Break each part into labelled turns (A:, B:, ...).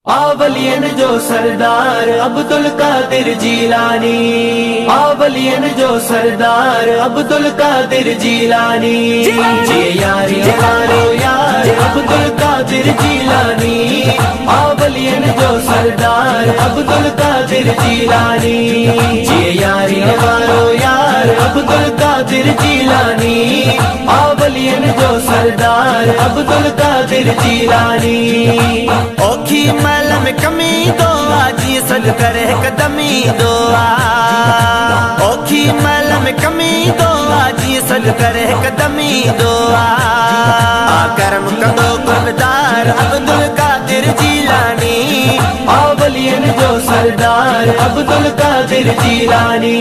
A: वलियन जो सरदार अब्दुल कादिर जीलानी, वलियन जो सरदार अब्दुल कादिर जीलानी। जी यारी हमारो यार अब्दुल कादिर जीलानी, वलियन जो सरदार अब्दुल कादिर जीलानी। जी यारी हमारो यार अब्दुल कादिर जीलानी, वलियन जो सरदार अब्दुल कादिर जीलानी।
B: औखी मल में कमी दुआ जी सद करे कदमी दुआ, औखी मल में कमी दुआ जी सद करे कदमी दुआ। करम कदो कुर्बदार अब्दुल कादिर जीलानी,
A: वलियन जो सरदार अब्दुल कादिर जीलानी।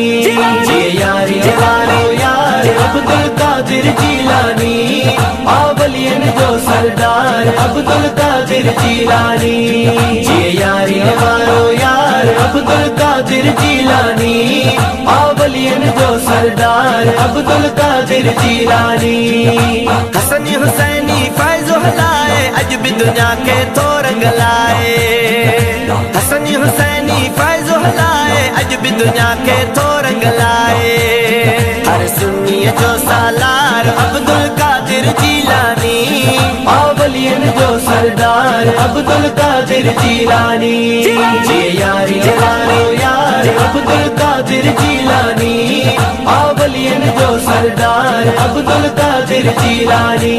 A: जी यारी हमारो यार अब्दुल कादिर जीलानी, वलियन जो सरदार अब्दुल कादिर जीलानी। जी यारी हमारो यार अब्दुल कादिर जीलानी, वलियन जो सरदार अब्दुल कादिर जीलानी।
B: हसनी हुसैनी फैज़ो हलाए अज भी दुनिया के तो रंग लाए। हसनी हुसैनी फैज़ो हलाए अज भी दुनिया के तो रंग लाए। हर सुन्नी जो सालार अब्दुल कादिर जीलानी,
A: वलियन जो सरदार अब्दुल कादिर जीलानी। जी यारी हमारो यार अब्दुल कादिर जीलानी, वलियन जो सरदार अब्दुल कादिर जीलानी।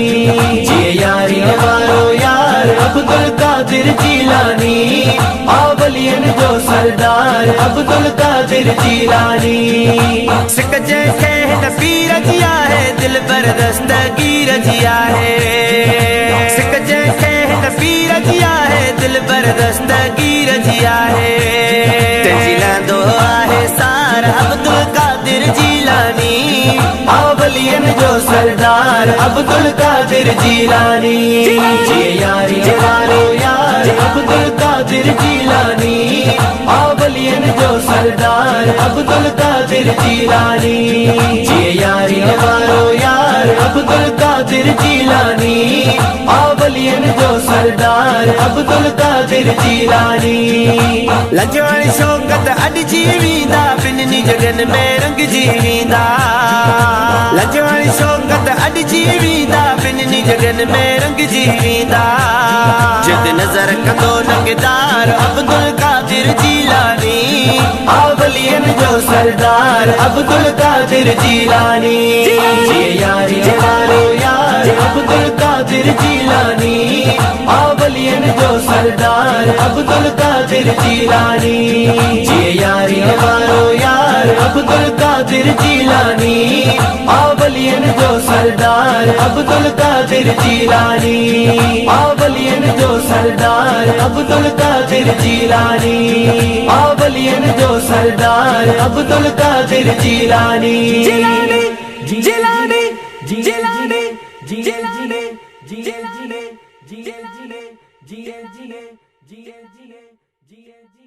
A: जी यारी हमारो यार अब्दुल कादिर जीलानी, वलियन जो सरदार अब्दुल कादिर जीलानी।
B: सिक जैसे न पीर जिया है दिल पर दस्तगीर जिया है। सिक जैसे न पीर जिया है दिल पर दस्तगीर जिया है। जिला दो है सार अब्दुल कादिर जीलानी,
A: वलियन जो सरदार अब्दुल कादिर जीलानी। जी यारी हमारो यार अब्दुल कादिर जीलानी, वलियन जो सरदार अब्दुल कादिर जीलानी। जी यारी हमारो यार अब्दुल कादिर जीलानी, वलियन जो सरदार अब्दुल कादिर जीलानी।
B: लजवानी शौकत अड जीवींदा बिन्नी जगन में रंग जीवींदा। लजवानी शौकत अड जीवींदा बिन्नी जगन में रंग जीवींदा। जद नजर कंदो नगदार अब्दुल कादिर जीलानी,
A: वलियन जो सरदार अब्दुल कादिर जीलानी। जी यारी हमारो यार अब्दुल कादिर जीलानी, वलियन जो सरदार अब्दुल कादिर जीलानी। जी यारी हमारो यार अब्दुल कादिर जीलानी, वलियन जो सरदार अब्दुल कादिर जीलानी। वलियन जो सरदार अब्दुल कादिर जीलानी, वलियन जो सरदार अब्दुल कादिर जीलानी।
B: जिलानी जिलानी जिलानी जिलानी जिलानी जिलानी जिलानी जिलानी जिलानी।